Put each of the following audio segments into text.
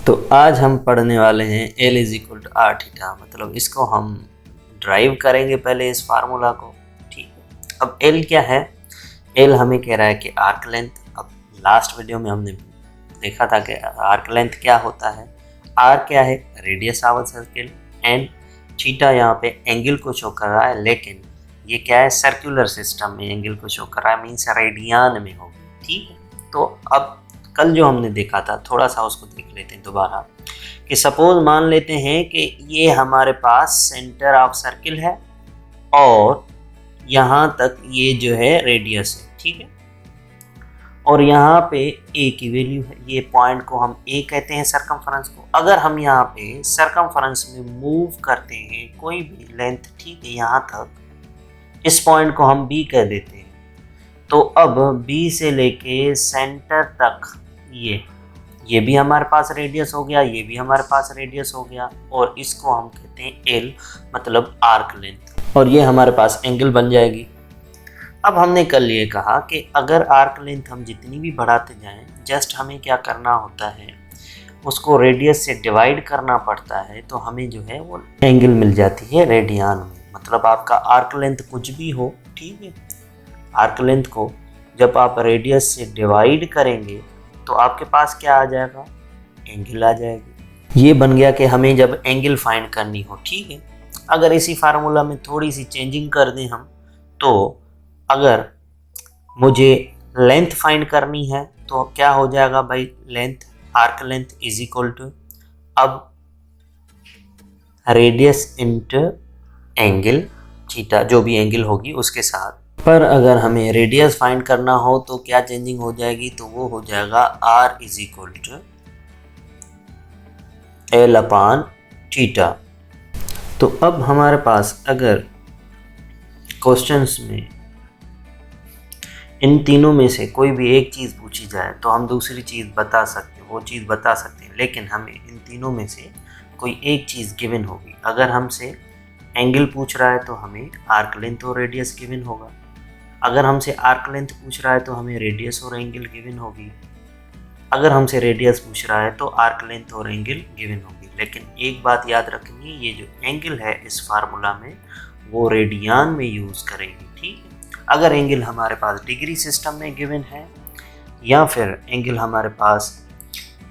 तो आज हम पढ़ने वाले हैं L is equal to R theta, मतलब इसको हम ड्राइव करेंगे पहले इस फार्मूला को। ठीक है, अब एल क्या है? एल हमें कह रहा है कि आर्क लेंथ। अब लास्ट वीडियो में हमने देखा था कि आर्क लेंथ क्या होता है। आर क्या है? Radius of circle, and theta यहाँ पे एंगल को शो कर रहा है, लेकिन ये क्या है? सर्कुलर सिस्टम में एंगल को शो कर रहा है, मीन्स रेडियन में होगा। ठीक है, तो अब कल जो हमने देखा था थोड़ा सा उसको देख लेते हैं दोबारा। कि सपोज मान लेते हैं कि ये हमारे पास सेंटर ऑफ सर्किल है और यहाँ तक ये जो है रेडियस है। ठीक है, और यहाँ पे ए की वैल्यू है, ये पॉइंट को हम ए कहते हैं सरकमफरेंस को। अगर हम यहाँ पे सरकमफरेंस में मूव करते हैं कोई भी लेंथ, ठीक है, यहाँ तक, इस पॉइंट को हम बी कह देते हैं। तो अब बी से लेके सेंटर तक ये भी हमारे पास रेडियस हो गया, ये भी हमारे पास रेडियस हो गया, और इसको हम कहते हैं एल, मतलब आर्क लेंथ, और ये हमारे पास एंगल बन जाएगी। अब हमने कल ये कहा कि अगर आर्क लेंथ हम जितनी भी बढ़ाते जाएं, जस्ट हमें क्या करना होता है, उसको रेडियस से डिवाइड करना पड़ता है, तो हमें जो है वो एंगल मिल जाती है रेडियन में। मतलब आपका आर्क लेंथ कुछ भी हो, ठीक है, आर्क लेंथ को जब आप रेडियस से डिवाइड करेंगे तो आपके पास क्या आ जाएगा? एंगल आ जाएगी। ये बन गया कि हमें जब एंगल फाइंड करनी हो। ठीक है, अगर इसी फार्मूला में थोड़ी सी चेंजिंग कर दें हम, तो अगर मुझे लेंथ फाइंड करनी है तो क्या हो जाएगा भाई? Length, arc length is equal to अब रेडियस इंटू एंगल थीटा, जो भी एंगल होगी उसके साथ। पर अगर हमें रेडियस फाइंड करना हो तो क्या चेंजिंग हो जाएगी? तो वो हो जाएगा R is equal to L upon theta. तो अब हमारे पास अगर क्वेश्चंस में इन तीनों में से कोई भी एक चीज़ पूछी जाए तो हम दूसरी चीज़ बता सकते हैं, वो चीज़ बता सकते हैं, लेकिन हमें इन तीनों में से कोई एक चीज़ गिवन होगी। अगर हमसे एंगल पूछ रहा है तो हमें आर्क लेंथ और रेडियस गिवन होगा। अगर हमसे आर्क लेंथ पूछ रहा है तो हमें रेडियस और एंगल गिवन होगी। अगर हमसे रेडियस पूछ रहा है तो आर्क लेंथ और एंगल गिवन होगी। लेकिन एक बात याद रखनी, ये जो एंगल है इस फार्मूला में वो रेडियन में यूज़ करेंगे। ठीक है, अगर एंगल हमारे पास डिग्री सिस्टम में गिवन है या फिर एंगल हमारे पास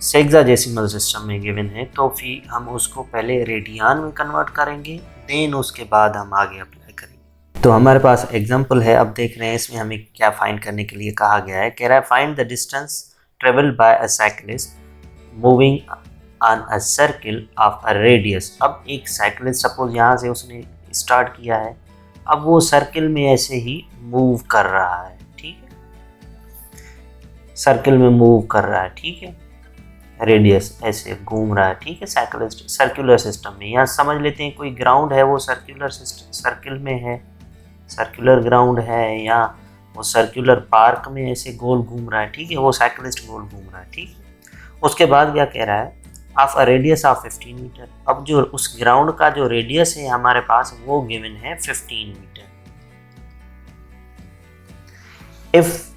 सेक्साडेसिमल सिस्टम में गिवन है, तो फिर हम उसको पहले रेडियन में कन्वर्ट करेंगे, देन उसके बाद हम आगे अप्लाई करेंगे। तो हमारे पास एग्जांपल है, अब देख रहे हैं इसमें हमें क्या फाइंड करने के लिए कहा गया है। कह रहा है find the distance travelled by a cyclist moving on a circle of a radius. अब एक साइक्लिस्ट सपोज यहाँ से उसने स्टार्ट किया है, अब वो सर्किल में ऐसे ही मूव कर रहा है। ठीक है, सर्किल में मूव कर रहा है, ठीक है, रेडियस ऐसे घूम रहा है। ठीक है, साइक्लिस्ट सर्कुलर सिस्टम में। यहाँ समझ लेते हैं कोई ग्राउंड है, वो सर्कुलर सिस्टम सर्किल में है, सर्कुलर ग्राउंड है, या वो सर्कुलर पार्क में ऐसे गोल घूम रहा है। ठीक है, वो साइक्लिस्ट गोल घूम रहा है। ठीक है, उसके बाद क्या कह रहा है? Of a radius of 15 metre. अब जो उस ग्राउंड का जो रेडियस है हमारे पास वो गिवन है 15 metre. If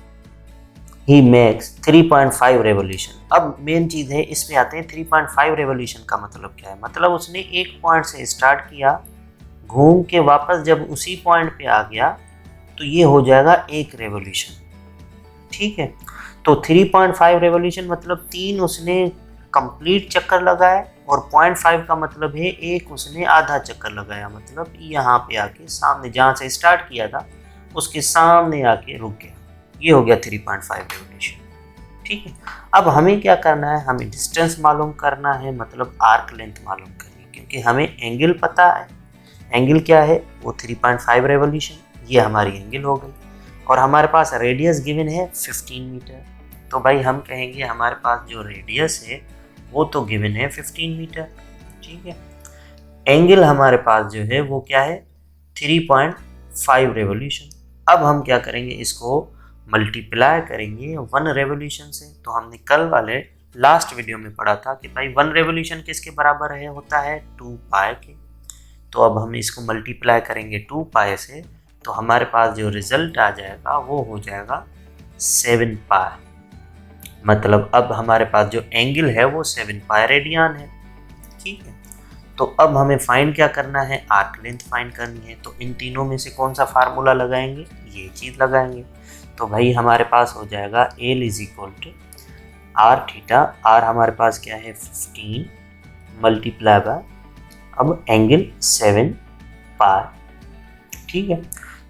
he makes 3.5 revolution. अब मेन चीज़ है, इस पे आते हैं 3.5 रेवोल्यूशन का मतलब क्या है? मतलब उसने एक पॉइंट से स्टार्ट किया, घूम के वापस जब उसी पॉइंट पे आ गया तो ये हो जाएगा एक रेवोल्यूशन। ठीक है, तो 3.5 रेवोल्यूशन मतलब 3 उसने कंप्लीट चक्कर लगाए, और 0.5 का मतलब है एक उसने आधा चक्कर लगाया, मतलब यहाँ पे आके सामने जहाँ से स्टार्ट किया था उसके सामने आके रुक गया। ये हो गया 3.5 रेवोल्यूशन। ठीक है, अब हमें क्या करना है? हमें डिस्टेंस मालूम करना है, मतलब आर्क लेंथ मालूम करनी है, क्योंकि हमें एंगल पता है। एंगल क्या है? वो 3.5 रेवोल्यूशन, ये हमारी एंगल हो गई, और हमारे पास रेडियस गिवन है 15 मीटर। तो भाई हम कहेंगे हमारे पास जो रेडियस है वो तो गिवन है 15 मीटर। ठीक है, एंगल हमारे पास जो है वो क्या है? 3.5 रेवोल्यूशन। अब हम क्या करेंगे? इसको मल्टीप्लाई करेंगे 1 रेवोल्यूशन से। तो हमने कल वाले लास्ट वीडियो में पढ़ा था कि भाई 1 रेवोल्यूशन किसके बराबर है? होता है 2 पाई के। तो अब हम इसको मल्टीप्लाई करेंगे 2 पाई से, तो हमारे पास जो रिजल्ट आ जाएगा वो हो जाएगा 7 पाई। मतलब अब हमारे पास जो एंगल है वो 7 पाई रेडियन है। ठीक है, तो अब हमें फाइंड क्या करना है, आर्क लेंथ फाइंड करनी है। तो इन तीनों में से कौन सा फार्मूला लगाएंगे, ये चीज़ लगाएंगे। तो भाई हमारे पास हो जाएगा L is equal to R theta, R हमारे पास क्या है 15 मल्टीप्लाई बाय अब एंगल 7 पाई। ठीक है,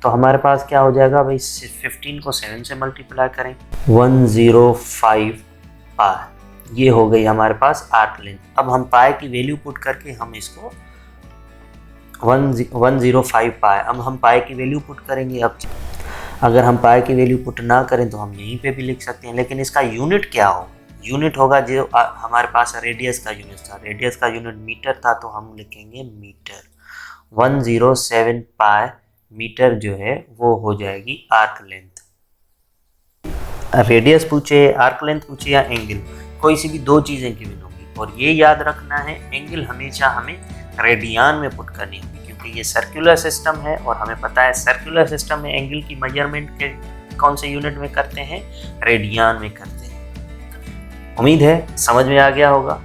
तो हमारे पास क्या हो जाएगा भाई, 15 को 7 से मल्टीप्लाई करें 105 पाई, ये हो गई हमारे पास आर्क लेंथ। अब हम पाई की वैल्यू पुट करके हम इसको 105 पाई, अब हम पाई की वैल्यू पुट करेंगे। अब अगर हम पाई की वैल्यू पुट ना करें तो हम यहीं पे भी लिख सकते हैं, लेकिन इसका यूनिट क्या हो, यूनिट होगा जो हमारे पास रेडियस का यूनिट था, रेडियस का यूनिट मीटर था, तो हम लिखेंगे मीटर। 107 पाई मीटर जो है वो हो जाएगी आर्क लेंथ। रेडियस पूछे, आर्क लेंथ पूछे या एंगल, कोई सी भी दो चीज़ें गिवन होगी। और ये याद रखना है, एंगल हमेशा हमें रेडियन में पुट करनी होगी, क्योंकि ये सर्कुलर सिस्टम है और हमें पता है सर्कुलर सिस्टम में एंगल की मेजरमेंट के कौन से यूनिट में करते हैं, रेडियन में करते हैं। उम्मीद है समझ में आ गया होगा।